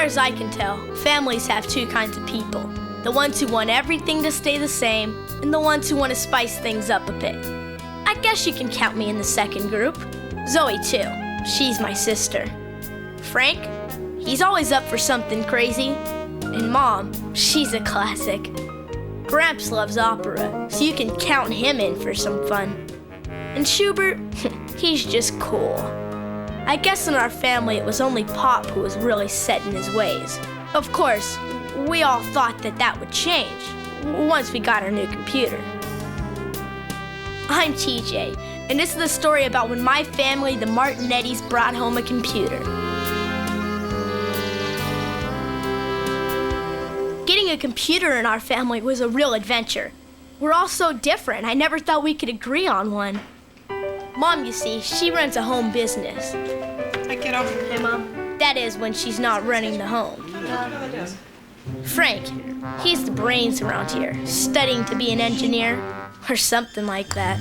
far as I can tell, families have two kinds of people. The ones who want everything to stay the same, and the ones who want to spice things up a bit. I guess you can count me in the second group. Zoe, too. She's my sister. Frank, he's always up for something crazy. And Mom, she's a classic. Gramps loves opera, so you can count him in for some fun. And Schubert, he's just cool. I guess in our family it was only Pop who was really set in his ways. Of course, we all thought that would change once we got our new computer. I'm TJ, and this is the story about when my family, the Martinetti'S, brought home a computer. Getting a computer in our family was a real adventure. We're all so different, I never thought we could agree on one. Mom, you see, she runs a home business. Hey, kiddo. Hey, Mom. That is when she's not running the home. Frank, he's the brains around here, studying to be an engineer or something like that.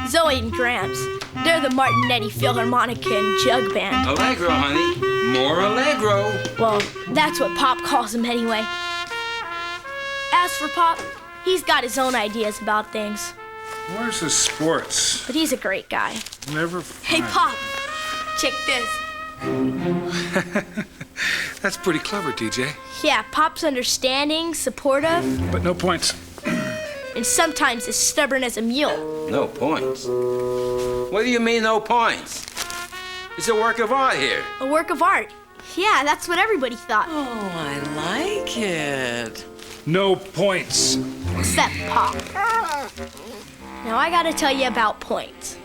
Zoe and Gramps, they're the Martinetti Philharmonica and Jug Band. Allegro, honey. More Allegro. Well, that's what Pop calls them anyway. As for Pop, he's got his own ideas about things. Where's the sports? But he's a great guy. Never Hey, find- Pop, check this. That's pretty clever, TJ. Yeah, Pop's understanding, supportive, But no points. and sometimes as stubborn as a mule. No points. What do you mean, no points? It's a work of art here. A work of art. Yeah, that's what everybody thought, Oh, I like it. No points. except Pop. Now I gotta tell you about points.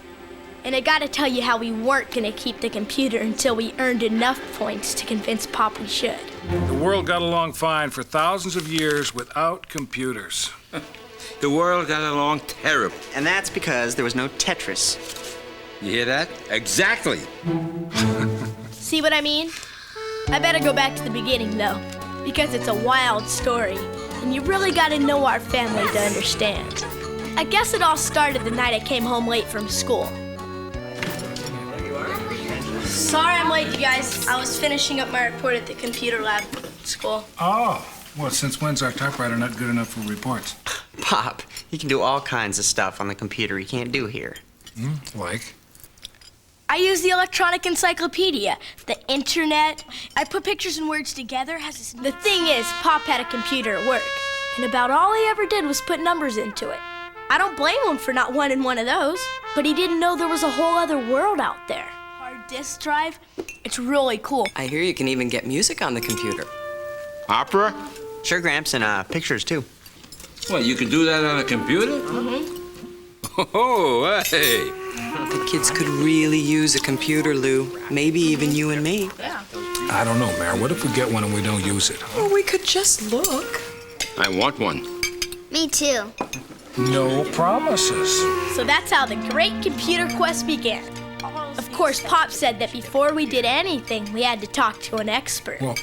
And I gotta tell you how we weren't gonna keep the computer until we earned enough points to convince Pop we should. The world got along fine for thousands of years without computers. The world got along terrible. And that's because there was no Tetris. You hear that? Exactly. See what I mean? I better go back to the beginning, though, because it's a wild story, and you really gotta know our family to understand. I guess it all started the night I came home late from school. Sorry I'm late, you guys. I was finishing up my report at the computer lab at school. Oh, well, since when's our typewriter not good enough for reports? Pop, you can do all kinds of stuff on the computer you can't do here. Like? I use the electronic encyclopedia, the internet. I put pictures and words together. The thing is, Pop had a computer at work, and about all he ever did was put numbers into it. I don't blame him for not wanting one of those, but he didn't know there was a whole other world out there. Hard disk drive, it's really cool. I hear you can even get music on the computer. Opera? Sure, Gramps, and pictures, too. What, you can do that on a computer? Mm-hmm. Oh, hey. The kids could really use a computer, Lou. Maybe even you and me. I don't know, Mary. What if we get one and we don't use it? Well, we could just look. I want one. Me too. No promises. So that's how the great computer quest began. Of course, Pop said that before we did anything, we had to talk to an expert. Well,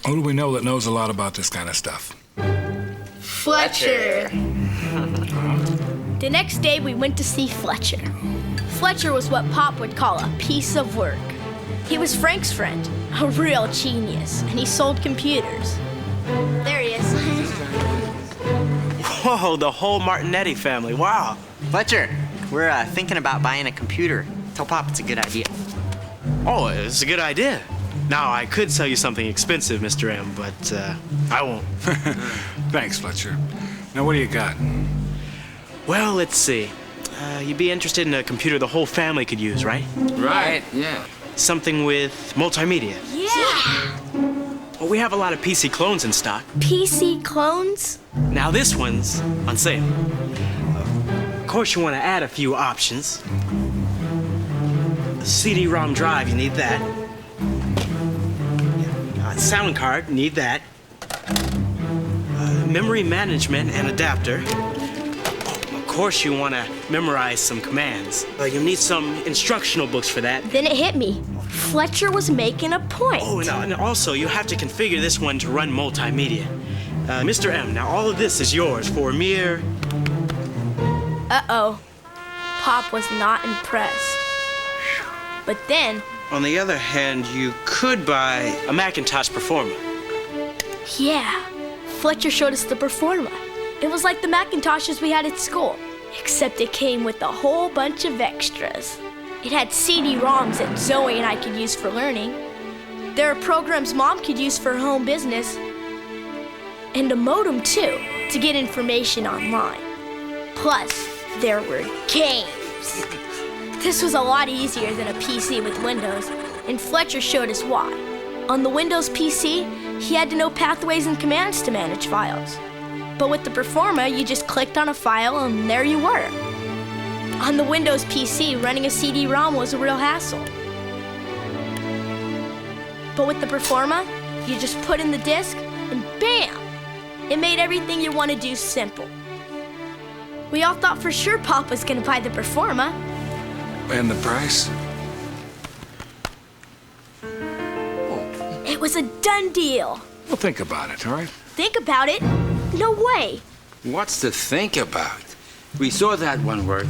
who do we know that knows a lot about this kind of stuff? Fletcher. The next day, we went to see Fletcher. Fletcher was what Pop would call a piece of work. He was Frank's friend, a real genius, and he sold computers. There he is. Whoa, the whole Martinetti family, wow. Fletcher, we're thinking about buying a computer. Tell Pop it's a good idea. Oh, it's a good idea. Now, I could sell you something expensive, Mr. M, but I won't. Thanks, Fletcher. Now, what do you got? Well, let's see. You'd be interested in a computer the whole family could use, right? Right, yeah. Something with multimedia. Yeah. Well, we have a lot of PC clones in stock. PC clones? Now, this one's on sale. Of course, you want to add a few options. A CD-ROM drive, you need that. Sound card, need that. Memory management and adapter. Of course, you want to memorize some commands. You'll need some instructional books for that. Then it hit me. Fletcher was making a point. Oh, and also, you have to configure this one to run multimedia. Mr. M, now all of this is yours for a mere... Uh-oh. Pop was not impressed. But then, On the other hand, you could buy a Macintosh Performa. yeah, Fletcher showed us the Performa. It was like the Macintoshes we had at school, except it came with a whole bunch of extras. It had CD-ROMs that Zoe and I could use for learning. There are programs Mom could use for her home business. And a modem, too, to get information online. Plus, there were games. This was a lot easier than a PC with Windows, and Fletcher showed us why. On the Windows PC, he had to know pathways and commands to manage files. But with the Performa, you just clicked on a file and there you were. On the Windows PC, running a CD-ROM was a real hassle. But with the Performa, you just put in the disk and bam! It made everything you want to do simple. We all thought for sure Pop was going to buy the Performa. And the price? It was a done deal. Well, think about it, all right? Think about it? No way. What's to think about? We saw that one work.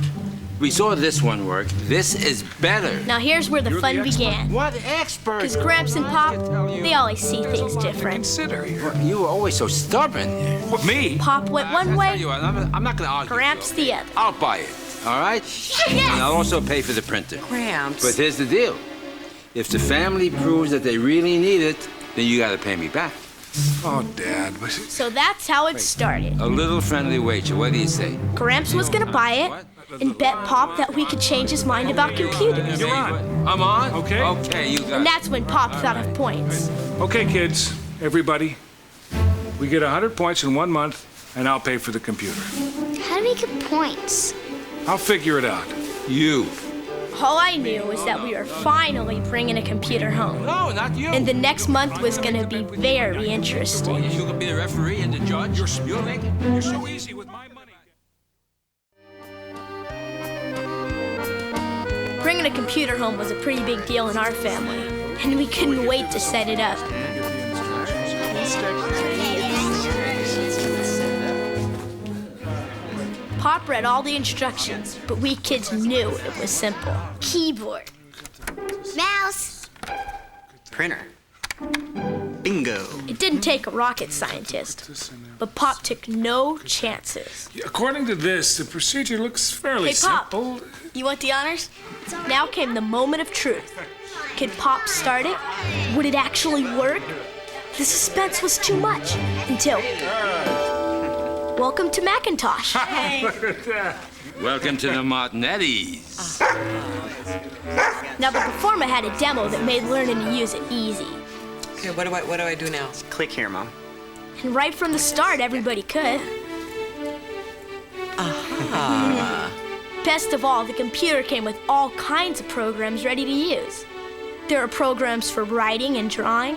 We saw this one work. This is better. Now here's where the You're fun the expert. began. What expert? Because Gramps and Pop, they always see There's a things lot to different. consider here. Well, you were always so stubborn. What, me? Pop went one I'll way, tell you what, I'm not going to argue. Gramps with you, the okay? other. I'll buy it, all right? And I'll also pay for the printer. Gramps. But here's the deal. If the family proves that they really need it, then you got to pay me back. Oh, Dad. But So that's how it started. A little friendly wager. What do you say? Gramps was gonna buy it and bet Pop that we could change his mind about computers. You're on. I'm on? Okay. Okay, you got And it. that's when Pop thought of points. Okay, kids, everybody. We get 100 points in 1 month, and I'll pay for the computer. How do we get points? I'll figure it out. You. All I knew was that we were finally bringing a computer home. No, not you. And the next month was gonna be very interesting. You can be the referee and the judge. You'll make it. You're so easy with my money. Bringing a computer home was a pretty big deal in our family, and we couldn't wait to set it up. Pop read all the instructions, but we kids knew it was simple. Keyboard. Mouse. Printer. Bingo. It didn't take a rocket scientist, but Pop took no chances. According to this, the procedure looks fairly Hey, Pop. simple. You want the honors? Now came the moment of truth. Could Pop start it? Would it actually work? The suspense was too much until... Welcome to Macintosh. Welcome to the Martinetti'S. Now the Performa had a demo that made learning to use it easy. Okay, what do I do now? Click here, Mom. And right from the start, everybody could. Best of all, the computer came with all kinds of programs ready to use. There are programs for writing and drawing,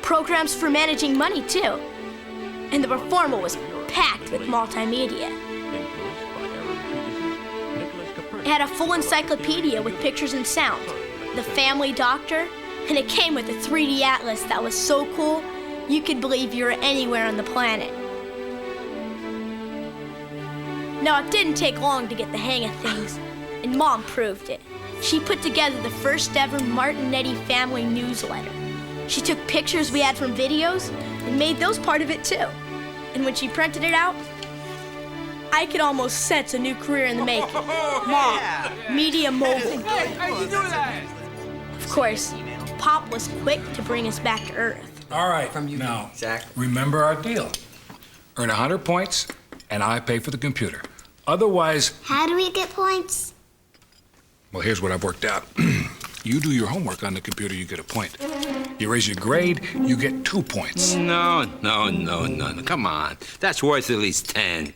programs for managing money too. And the Performa was packed with multimedia. It had a full encyclopedia with pictures and sound, the Family Doctor, and it came with a 3D atlas that was so cool, you could believe you were anywhere on the planet. Now, it didn't take long to get the hang of things, and Mom proved it. She put together the first ever Martinetti family newsletter. She took pictures we had from videos and made those part of it too. And when she printed it out, I could almost sense a new career in the making. Mom, media mogul. Of course, Pop was quick to bring us back to Earth. All right, From you, now, Zach. remember our deal. Earn 100 points, and I pay for the computer. Otherwise, How do we get points? well, here's what I've worked out. You do your homework on the computer, you get a point. You raise your grade, you get 2 points. No. Come on. That's worth at least 10.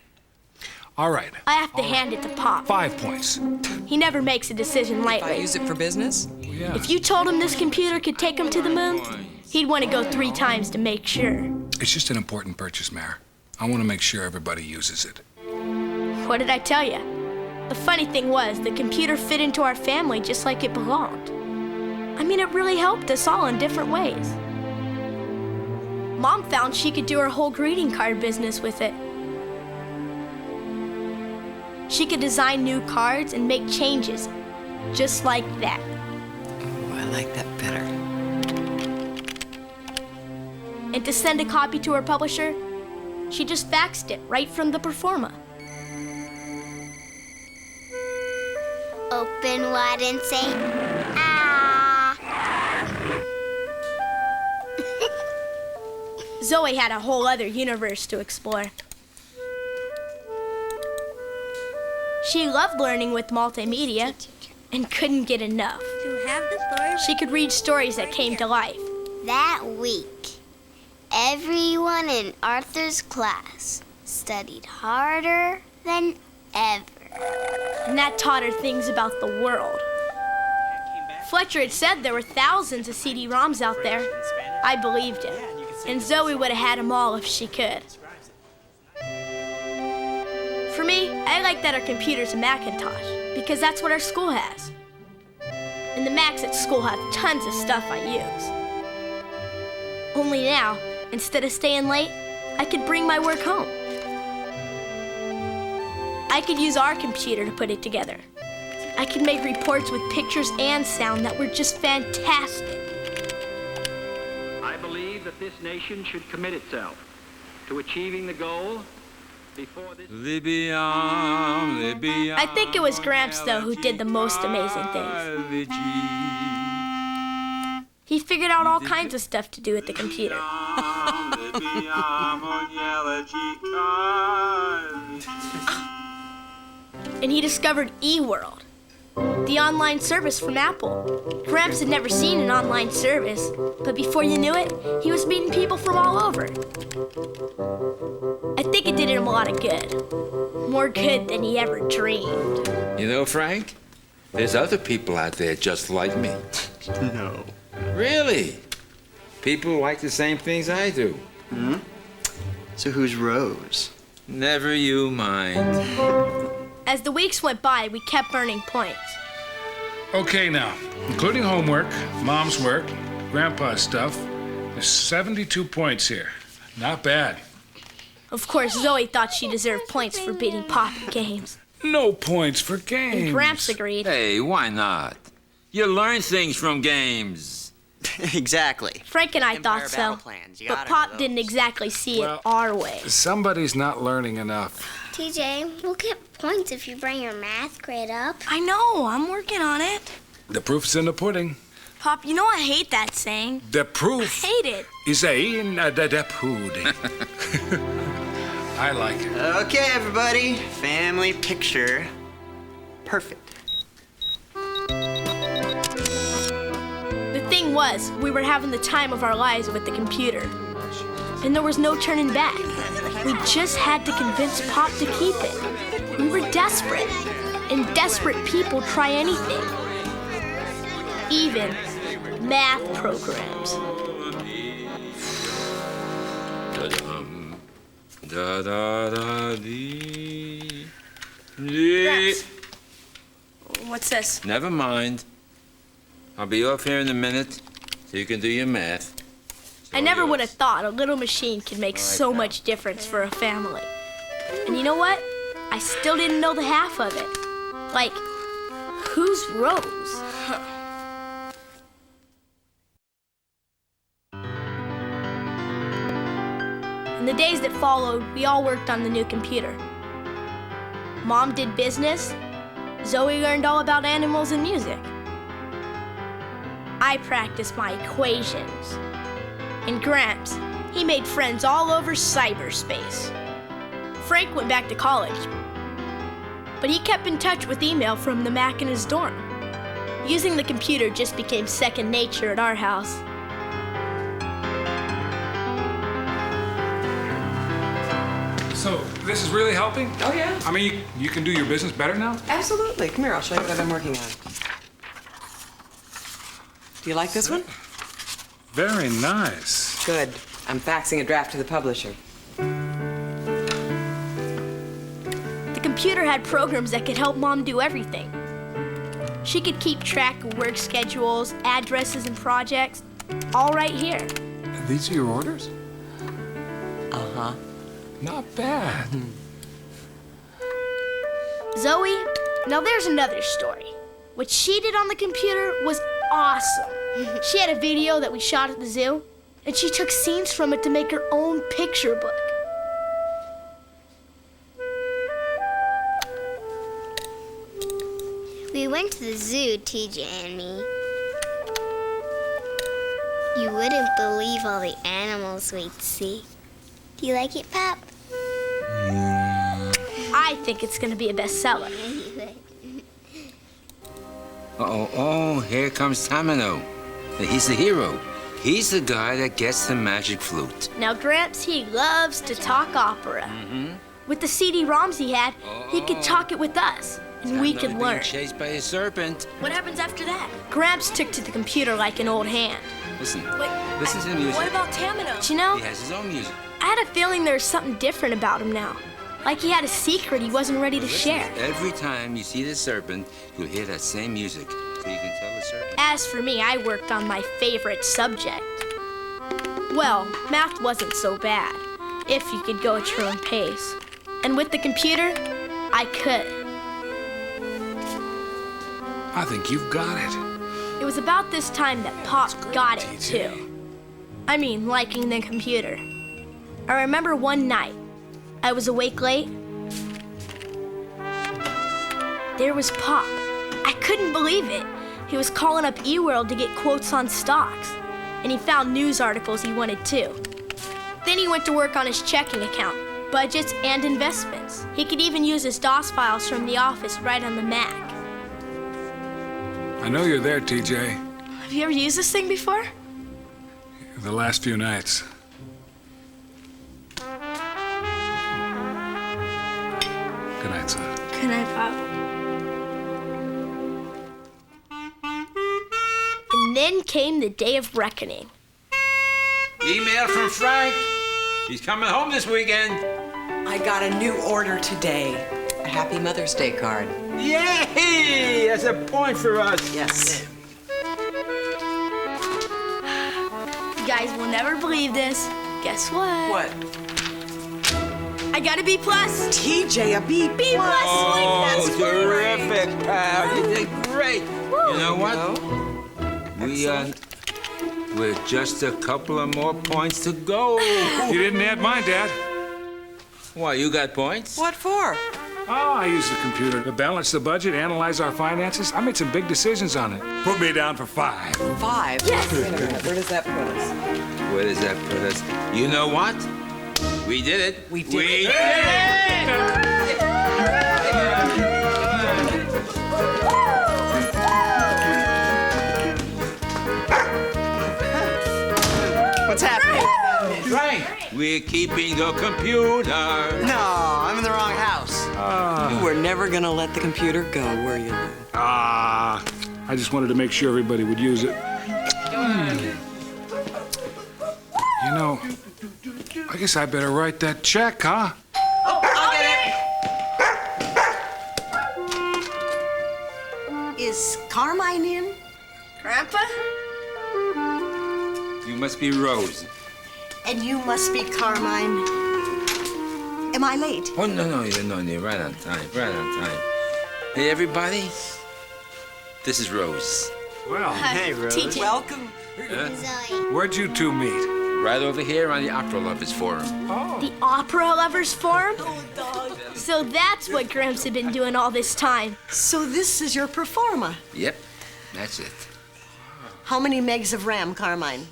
All right, I have to hand it to Pop. 5 points. He never makes a decision If I lightly. use it for business? Yeah. If you told him this computer could take him to the moon, he'd want to go 3 times to make sure. It's just an important purchase, Mayor. I want to make sure everybody uses it. What did I tell you? The funny thing was, the computer fit into our family just like it belonged. I mean, it really helped us all in different ways. Mom found she could do her whole greeting card business with it. She could design new cards and make changes, just like that. like that better. And to send a copy to her publisher, she just faxed it right from the Performa. Open wide and say, ah. Zoe had a whole other universe to explore. She loved learning with multimedia and couldn't get enough. She could read stories that came to life. That week, everyone in Arthur's class studied harder than ever. And that taught her things about the world. Fletcher had said there were thousands of CD-ROMs out there. I believed him. And Zoe would have had them all if she could. For me, I like that our computer's a Macintosh, because that's what our school has. And the Macs at school have tons of stuff I use. Only now, instead of staying late, I could bring my work home. I could use our computer to put it together. I could make reports with pictures and sound that were just fantastic. I believe that this nation should commit itself to achieving the goal before this... I think it was Gramps, though, who did the most amazing things. He figured out all kinds of stuff to do with the computer. And he discovered eWorld, the online service from Apple. Gramps had never seen an online service, but before you knew it, he was meeting people from all over. I think it did him a lot of good. More good than he ever dreamed. You know, Frank, there's other people out there just like me. No. Really? People like the same things I do. Hmm? So who's Rose? Never you mind. As the weeks went by, we kept earning points. Okay, now, including homework, Mom's work, Grandpa's stuff, there's 72 points here. Not bad. Of course, Zoe thought she deserved points for beating Pop at games. No points for games. And Gramps agreed. Hey, why not? You learn things from games. Exactly. Frank and I Empire thought so, battle plans. You but gotta Pop know didn't those. exactly see Well, it our way. Somebody's not learning enough. TJ, we'll get points if you bring your math grade up. I know, I'm working on it. The proof's in the pudding. Pop, you know I hate that saying. The proof Hate it. is in the pudding. I like it. Okay, everybody. Family picture. Perfect. The thing was, we were having the time of our lives with the computer. And there was no turning back. We just had to convince Pop to keep it. We were desperate. And desperate people try anything. Even math programs. Gramps. What's this? Never mind. I'll be off here in a minute so you can do your math. I never would have thought a little machine could make so much difference for a family. And you know what? I still didn't know the half of it. Like, who's Rose? In the days that followed, we all worked on the new computer. Mom did business. Zoe learned all about animals and music. I practiced my equations. And Gramps, he made friends all over cyberspace. Frank went back to college, but he kept in touch with email from the Mac in his dorm. Using the computer just became second nature at our house. So, this is really helping? Oh, yeah. I mean, you can do your business better now? Absolutely. Come here, I'll show you what I've been working on. Do you like this one? Very nice. Good. I'm faxing a draft to the publisher. The computer had programs that could help Mom do everything. She could keep track of work schedules, addresses, and projects, all right here. These are your orders? Uh-huh. Not bad. Zoe, now there's another story. What she did on the computer was awesome. She had a video that we shot at the zoo, and she took scenes from it to make her own picture book. We went to the zoo, TJ and me. You wouldn't believe all the animals we'd see. Do you like it, Pop? I think it's gonna be a bestseller. Oh, here comes Tamino. He's the hero. He's the guy that gets the magic flute. Now, Gramps, he loves to talk opera. With the CD-ROMs he had, he could talk it with us, and we could learn. Being chased by a serpent. What happens after that? Gramps took to the computer like an old hand. Listen, Wait, listen to the music. What about Tamino? You know, He has his own music. I had a feeling there was something different about him now. Like he had a secret he wasn't ready to share. Every time you see the serpent, you'll hear that same music. So you can tell the serpent. As for me, I worked on my favorite subject. Well, math wasn't so bad, if you could go at your own pace. And with the computer, I could. I think you've got it. It was about this time that Pop got it, too. I mean, liking the computer. I remember one night, I was awake late. There was Pop. I couldn't believe it. He was calling up eWorld to get quotes on stocks. And he found news articles he wanted too. Then he went to work on his checking account, budgets, and investments. He could even use his DOS files from the office right on the Mac. I know you're there, TJ. Have you ever used this thing before? The last few nights. Good night, son. Good night, Pop. And then came the day of reckoning. Email from Frank. He's coming home this weekend. I got a new order today. A Happy Mother's Day card. Yay! That's a point for us. Yes. You guys will never believe this. Guess what? What? I got a B+. TJ, a B+. B+. Oh, That's terrific, pal. You did great. You know what? We're just a couple of more points to go. You didn't add mine, Dad. Why, you got points? What for? Oh, I used the computer to balance the budget, analyze our finances. I made some big decisions on it. Put me down for 5. 5? Yes. Wait a minute. Where does that put us? Where does that put us? You know what? We did it. We did We it. did it. What's happening? Frank, we're keeping the computer. No, I'm in the wrong house. You were never gonna let the computer go, were you, Lou? I just wanted to make sure everybody would use it. You know, I guess I better write that check, huh? I'll get it. Is Carmine in? Grandpa? You must be Rose. And you must be Carmine. Am I late? Oh, no, you're right on time, right on time. Hey, everybody, this is Rose. Well, Hey, Rose. TJ. Welcome. Zoe. where'd you two meet? Right over here on the Opera Lovers Forum. The Opera Lovers Forum? So that's what Gramps had been doing all this time. So this is your Performa. Yep, that's it. How many megs of RAM, Carmine?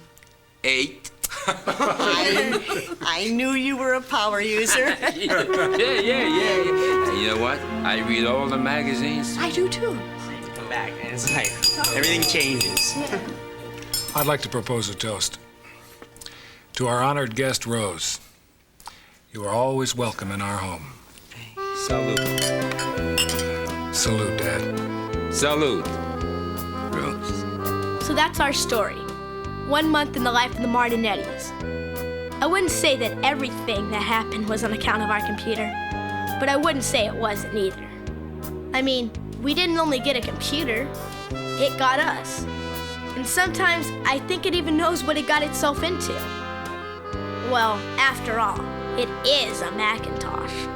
8. I knew you were a power user. Yeah. And you know what? I read all the magazines. I do too. Come back, and it's like everything changes. I'd like to propose a toast. To our honored guest, Rose. You are always welcome in our home. Salute. Salute, Dad. Salute. Rose. So that's our story. 1 month in the life of the Martinetti'S. I wouldn't say that everything that happened was on account of our computer, but I wouldn't say it wasn't either. I mean, we didn't only get a computer, it got us. And sometimes I think it even knows what it got itself into. Well, after all, it is a Macintosh.